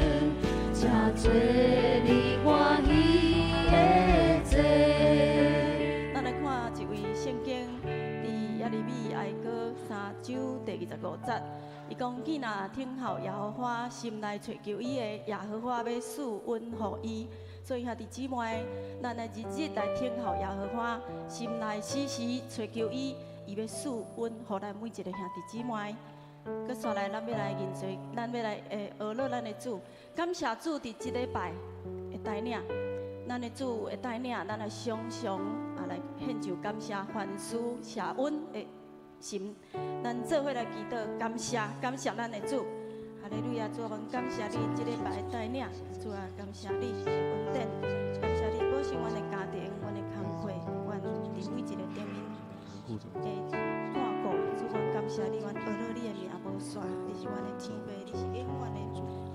真多你欢喜的座。咱来看一位圣经，伫耶利米哀歌3章第25节，伊讲：囡仔听候耶和华，心内寻求伊的耶和华要赐恩予伊。所以兄弟姊妹，咱来日日来听候耶和华，心内时时寻求伊，伊要赐恩予咱每一个兄弟姊妹。搁续来，咱要来认罪，咱要来学乐咱的主，感谢主伫即礼拜会带领，咱的主会带领，咱来常常来献上感谢、凡事谢恩的心，咱做伙来祈祷，感谢咱的主。哈利路亚！主，阮感谢你即礼拜的带领，主啊，感谢你恩典，感谢你保守阮的家庭、阮的工课、阮伫每一个顶面的看顾。主，阮感谢你，阮学乐你的名无煞，你是阮的天父，你是永远的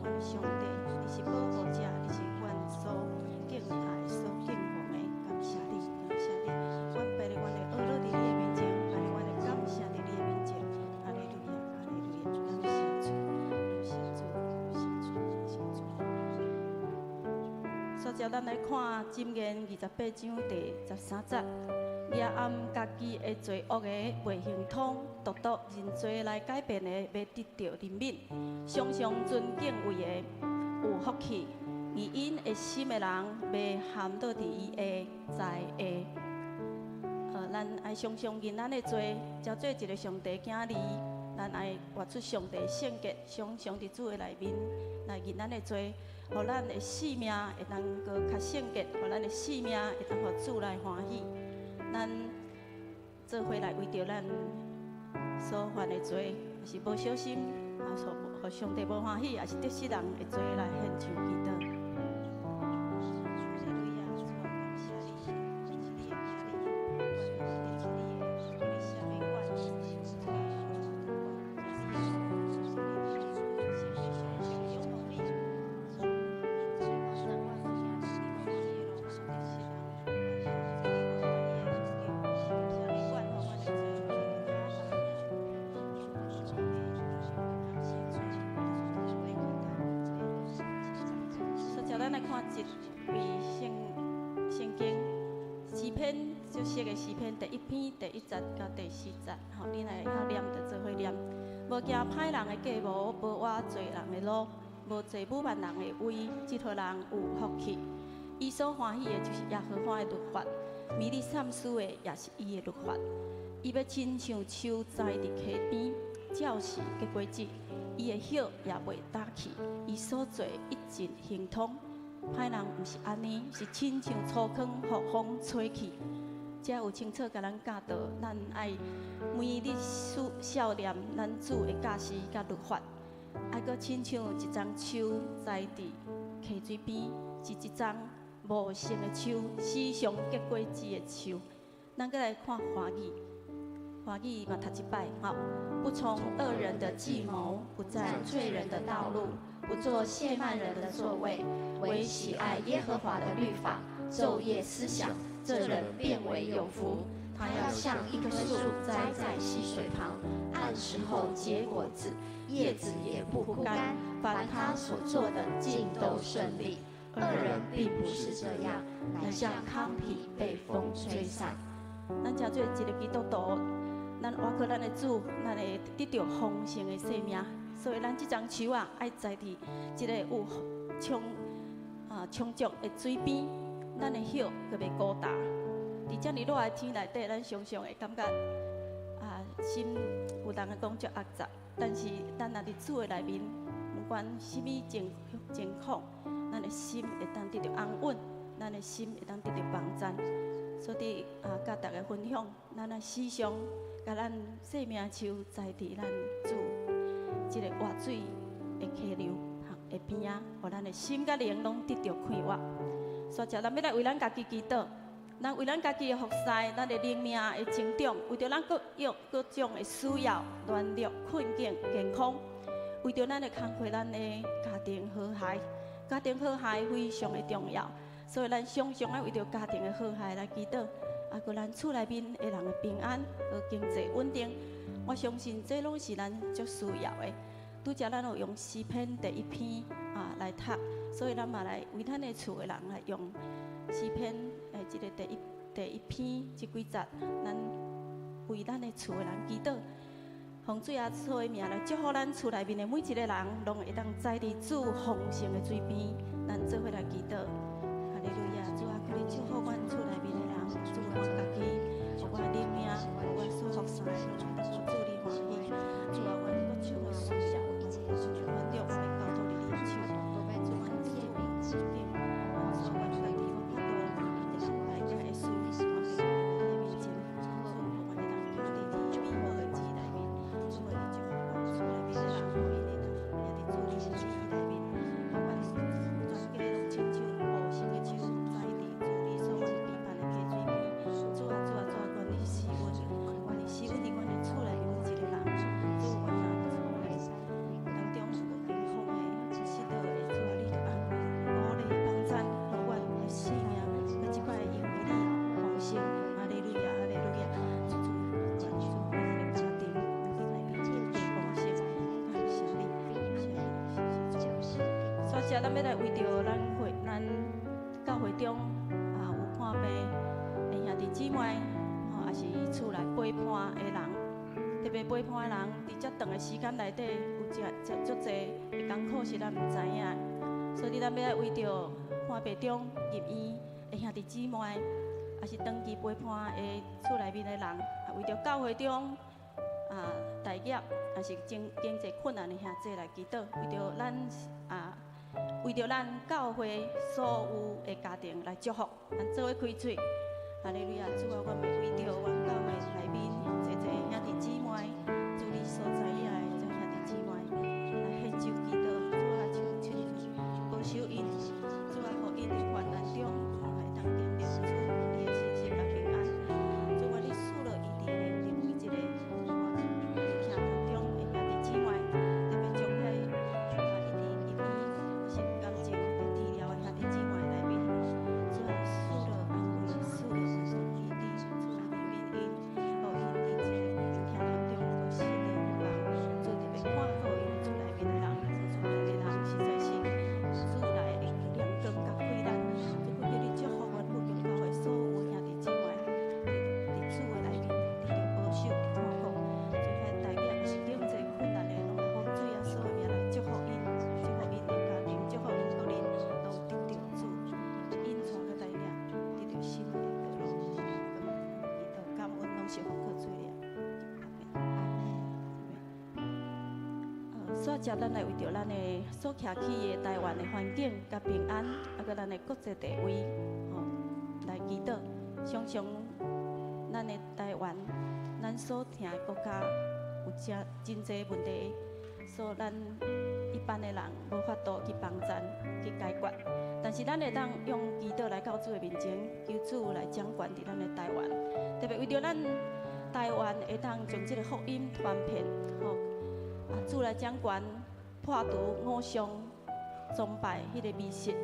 阮的上帝，你是保护者，你是阮所敬爱、所敬奉的。感谢你，感谢你，阮背着阮的学乐伫你的面前，背着阮的感谢伫你的面前。哈利路亚，哈利路亚，感谢主。所以，咱来看《箴言》28章第13節。夜暗家己的罪恶的袂行通，独独认罪来改变的，要得到怜悯。常常尊敬畏的有福气，而因的心的人袂陷倒伫伊的在的。咱爱常常认咱的罪，交做一个上帝囝儿。咱爱活出上帝圣洁，常常伫主的内面来认咱的罪，互咱的性命会当个较圣洁，互咱的性命会当互主来欢喜。咱做伙来为着咱所犯的罪，也是无小心，互上帝无欢喜，也是得失人的罪来献上祈祷。咱来看一位圣经诗篇，就写的诗篇第1篇第1节到第4节，吼，你来晓念就做伙念。无惊歹人的计谋，无挖罪人的路，无坐侮慢人的位，这号人有福气。伊所欢喜的就是耶和华的律法，迷你善思的也是伊的律法。伊要亲像树栽伫溪边，照时结果子，伊的叶也袂打去，伊所做一尽行通。歹人毋是安尼，是亲像粗糠，互风吹去。遮有清楚甲咱教导，咱爱每日少念咱主的教示甲律法，爱阁亲像一丛树栽伫溪水边，是一丛无生的树，时常结果子的树。咱阁来看华语，华语嘛读一摆，吼，不从恶人的计谋，不占罪人的道路。不做亵慢人的座位，唯喜爱耶和华的律法，昼夜思想，这人便为有福。他要像一棵树栽在溪水旁，按时候结果子，叶子也不枯干。凡他所做的尽都顺利。恶人并不是这样，乃像糠皮被风吹散。咱诚做一个基督徒，咱活靠咱的主，咱会得到丰盛的生命。所以，咱这丛树啊，爱栽伫一个有充足的水边，咱的叶阁袂孤单。伫遮尔热的天内底，咱常常会感觉心有人会讲足压杂，但是咱若伫主的内面，不管什么情况，咱的心会当得到安稳，咱的心会当得到帮助。所以甲大家分享，咱啊时常甲咱生命树栽伫咱主。这个活水的溪流的边啊，互咱的心甲灵拢得到快活。所以，咱要来为咱家己祈祷，咱为咱家己的服侍，咱的灵命的成长，为着咱各种的需要、软弱、困境、健康，为着咱的工课，咱的家庭和谐，家庭和谐非常的重要。所以，咱常常爱为着家庭的和谐来祈祷，搁咱厝内面的人的平安和经济稳定。我相信这拢是咱足需要的。拄则咱有用诗篇第1篇来读，所以咱嘛来为咱的厝的人来用诗篇即个第一篇即几节，咱为咱的厝的人祈祷，奉主耶稣的名来祝福咱厝内面的每一个人，拢会当在伫主丰盛的水边，咱做伙来祈祷。哈利路亚！主啊，求你祝福阮厝内面的人，祝福我家己，互我灵命，互我所服侍的，拢会当互主你欢喜。主啊，阮各种的需要，阮着来交托伫你的手，主阮主名指定，阮所愿家己我法度，会当来甲耶稣，我伫你的面前，主我会当行伫你美好的旨内面，主我祝福阮厝内面的人，互因会当也伫主你的旨意内面，互阮全家拢亲像无心的手，在伫主你所愿备办的溪水边，主啊，愿你施恩，愿你施恩伫阮的厝内面每一个人，主我当中平风的、适当的，主啊，你着安慰、鼓励、帮赞，互阮的生命，每一摆因为你丰盛，哈利路亚，哈利路亚，主主，愿主每一个家庭内面一定丰盛，感谢你，谢谢主。所以咱要来为着咱教会中有看病的兄弟姊妹，也是厝内陪伴的人，特别陪伴的人，伫遮长的时间内底，有足侪会艰苦是咱毋知影的，所以咱要来为着看病中入院的兄弟姊妹，也是长期陪伴的厝内面的人，为着教会中大业，也是经济困难的兄弟来祈祷，为着咱教会所有的家庭来祝福，咱做伙开嘴。哈利路亚！主啊，我们为着阮教会内面侪兄弟姊妹，主你所知影的这兄弟姊妹，来献酒祈祷，主啊，求你保守因，主啊，互因伫患难中来当经历主你的信心甲平安。主啊，你赐落伊伫每一个听当中的兄弟姊妹，特别将迄伊伫入院心感情被治疗的兄弟姊妹内面，主啊，赐落安慰，赐落温柔伊伫主啊怜悯因，互因伫这个听当中有喜乐有望，主特别看好因厝内面的人，厝内面的人实在是主来的亮光甲开咱，主叫你祝福阮福建教会所有兄弟姊妹，伫主的内面，你着保守，伫看顾，主遐大家也是经济困难的，拢奉主耶稣的名来祝福因，祝福因的家庭，祝福因个人，拢得到主因带个大家得到新的道路，伊着感恩拢是奉靠主了。所以，咱来为着咱的所徛起的台湾的环境甲平安，甲咱的国际地位，来祈祷。常常咱的台湾，咱所听的国家有真济问题，所以咱一般的人无法度去帮咱去解决。但是咱会当用祈祷来到主的面前，求主来掌管伫咱的台湾，特别为着咱台湾会当将这个福音传遍，主来掌管，破除偶像崇拜迄个迷信，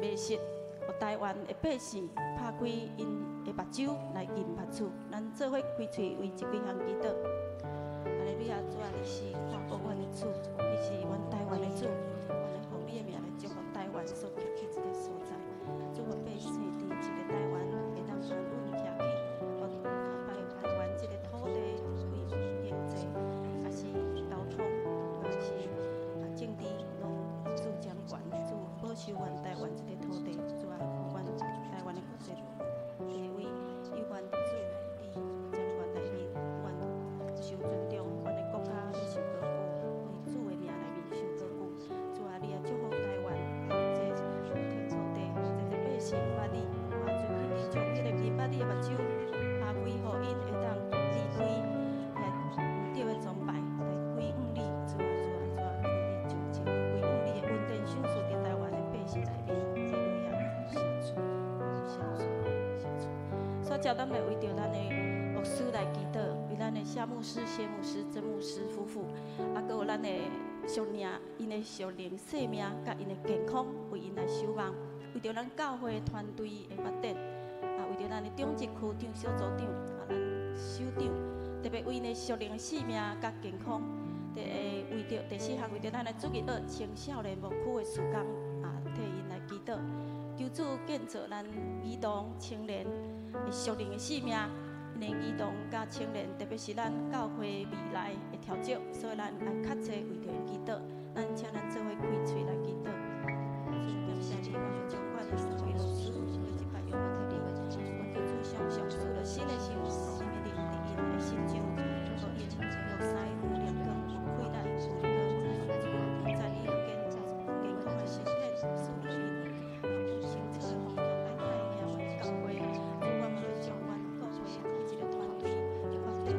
互台湾的百姓拍开因的目睭来认目睭。咱做伙开喙为这几项祈祷。哈利路亚！主啊，你是看顾阮的主，你是阮台湾的主，我来奉你的名来祝福台湾所徛起这个所在，祝福百姓伫这个台湾会当安稳徛起，互台湾这个土地为经济，也是交通，也是政治，拢主掌管，主保守阮台湾这个土地，主啊，互阮台湾的国际地位，有阮主你掌管内面，阮受尊重，阮的国家要受高举，为主的名内面受高举。主啊，你也祝福台湾这土地，这百姓捌你，我最肯定将迄个明捌你的目睭打开，互因会当离开对的崇拜，来归向你。主啊，主啊，主啊，你就请归向你的稳定享受伫台湾的百姓内面。哈利路亚，谢主，谢主，谢主。所以，咱来为着咱的牧师来祈祷，为咱的夏牧师、谢牧师、曾牧师夫妇，还有咱的属灵，因的属灵生命甲因的健康，为因来守望，为着咱教会团队的发展，为着咱的中职区长、小组长，咱首长，特别为因的属灵的生命甲健康，为着第四项，为着咱的主日学青少年牧区的事工，主建造咱儿童青年的属灵的生命。因为儿童甲青年，特别是咱教会未来的调整，所以咱爱较济为着因祈祷。咱请咱做伙开嘴来祈祷。感谢你，我们掌管的三位老师，这一摆用我的力，我求主上上主的新的心，新的灵伫因的心中，所以目屎有亮光，溃烂有光，在你健康的身体，属于因清澈的风格来带领我们教会，主我们的掌管教会的一个团队，就发展，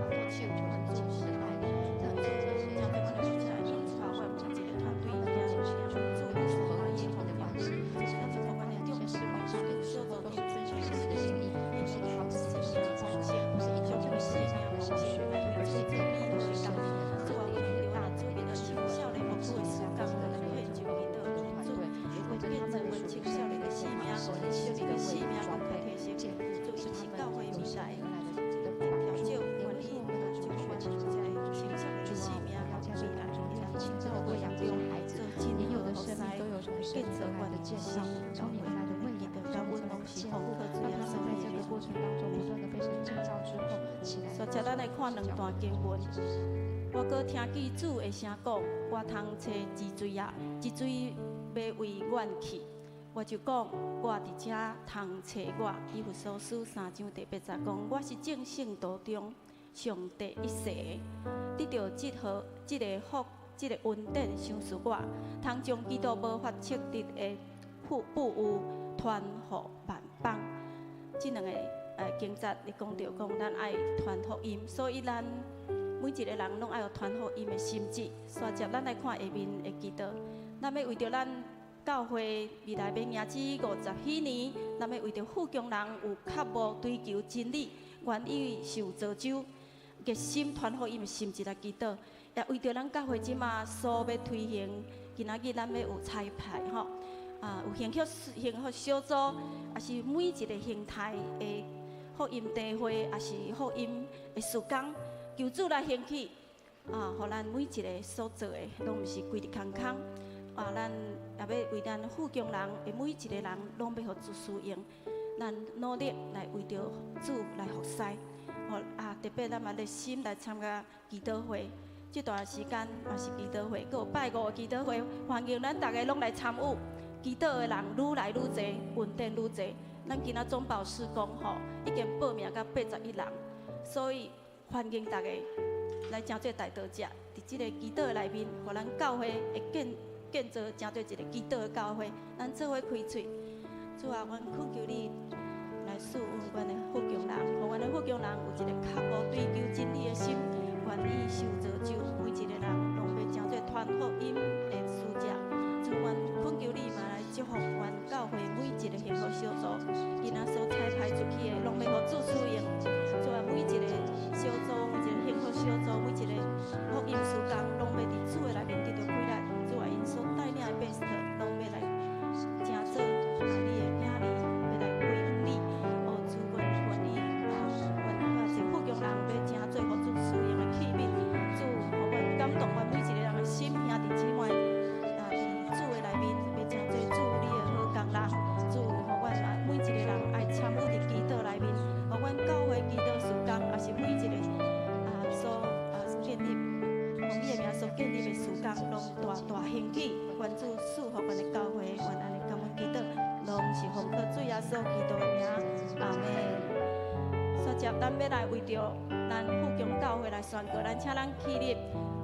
过去就很重视来，让这个将这个留下来，引发我们一个团队也助力所有的关系，让这个关系重视关系，所有都是遵循神的心意，也是好自己的奉献，就这个信仰奉献来为主做力的时间，主啊，我们留下主你的清孝的服务的时间，来献上你的主，为变成为清孝的生命，属你的生命，来提升主以及教会未来调整管理，就我们在清孝的生命，未来也让清教会养育孩子，今年有的生命都有从建设观的建设，找回来的问题的高温东西，让他们在这个过程当中不断的被神建造之后，起来。所以，咱来看两段经文。我搁听见主的声讲，我通找治水啊，治水要为阮去。我就讲，我伫遮通找我。以弗所书3章第8节讲，我是正圣道中上帝一世，得到这个福、这个恩典，赏赐我，通将基督无法测得的富有传互万邦。这两个经节你讲到讲，咱爱传福音，所以咱每一个人拢爱有传福音的心志。接着咱来看下面的祈祷，咱要为着咱教会未来要行至50许年，咱要为着富强人有渴慕追求真理，愿意受造就，热心传福音的心志来祈祷。也为着咱教会即马所要推行，今仔日咱要有彩排吼，有兴趣小组，也是每一个形态的福音大会，也是福音的事工，求主来兴起，互咱每一个所做的，拢毋是规日空空。咱也要为咱富强人的每一个人，拢要互主使用。咱努力来为着主来服侍。特别咱嘛热心来参加祈祷会。这段时间嘛是祈祷会，阁有拜五的祈祷会，欢迎咱大家拢来参与。祈祷的人愈来愈多，恩典愈多。咱今仔总报事工吼，已经报名到81人，所以欢迎大家来真做大道者，伫这个祈祷内面，互咱教会会建造真做一个基督的教会，咱做伙开嘴。主啊，阮恳求你来赐阮的富强人，互阮的富强人有一个渴慕追求真理的心，愿意受造就，每一个人拢要真做传福音的使者。主，阮恳求你嘛来祝福阮教会每一个幸福小组，今仔所彩排出去的，拢要互主使用。主啊，每一个小组，每一个幸福小组，每一个福音事工，拢要伫主的内面得到归来。因所带领的贝斯特，拢要来正做你的名字，要来归向你。主愿意愿是富强人，要正做互主使用的器皿。主，互阮感动阮每一个人的心，兄弟姊妹，伫主的内面，要正做主你的好工人。主，互阮每一个人爱参与伫祈祷内面，互阮教会祈祷事工，也是每一个所建立。用你的名所建立的事工，拢大兴起，愿主赐福阮的教会，愿安尼感恩祈祷，拢是奉靠主耶稣基督的名，阿门。接咱要来为着咱富强教会来宣告，咱请咱起立，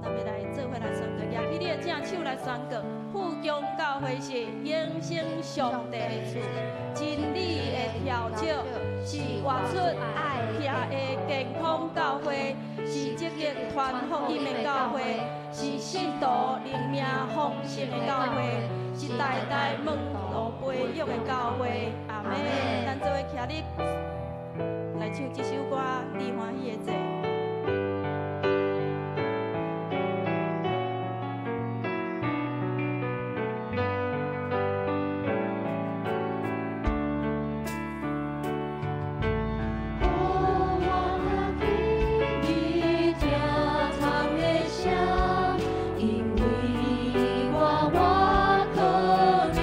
咱要来做伙来宣告，举起你的正手来宣告，富强教会是永生上帝的厝，真理的调酒，是活出爱的健康教会。是积极传福音的教会，是信徒灵命丰盛的教会，是代代蒙福培育的教会。阿门。咱做伙徛立，来唱这首歌《你欢喜的祭》。因为我靠你。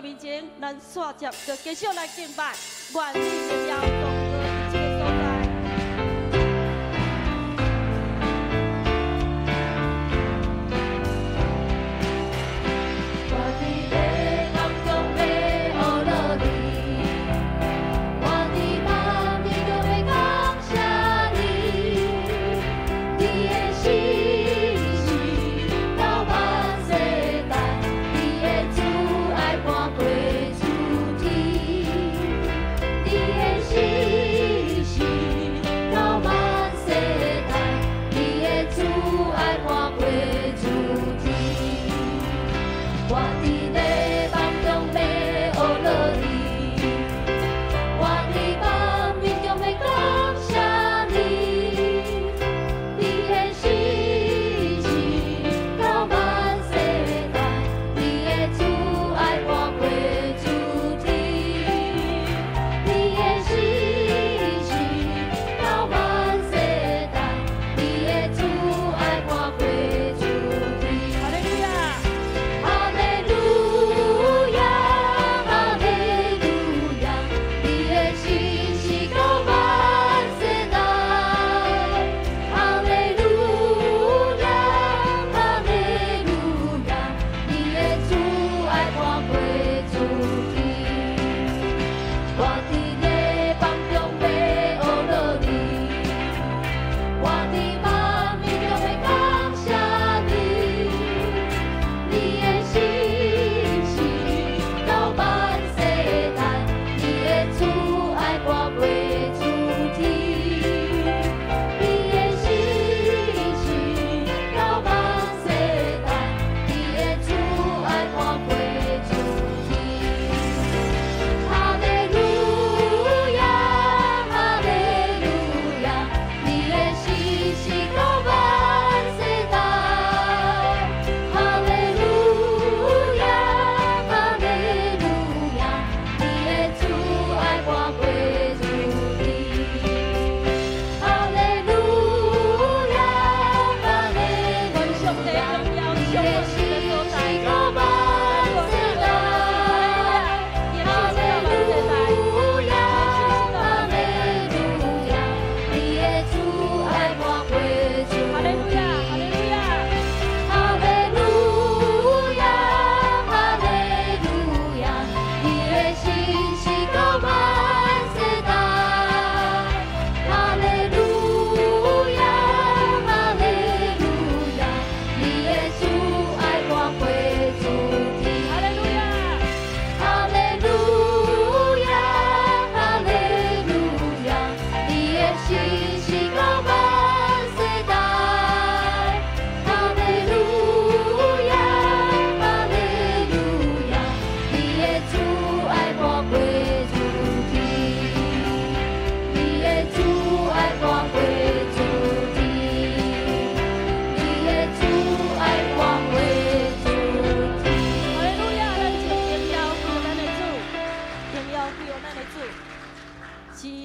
的面前，咱煞接就继续来敬拜，愿你荣耀颂歌一切所在。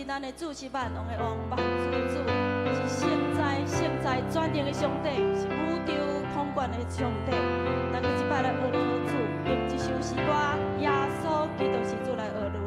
咱的主是万王的王，万主的主，是现在转定的上帝，是宇宙空间的上帝。咱个即摆来学主，用这首诗歌，耶稣基督是主来学。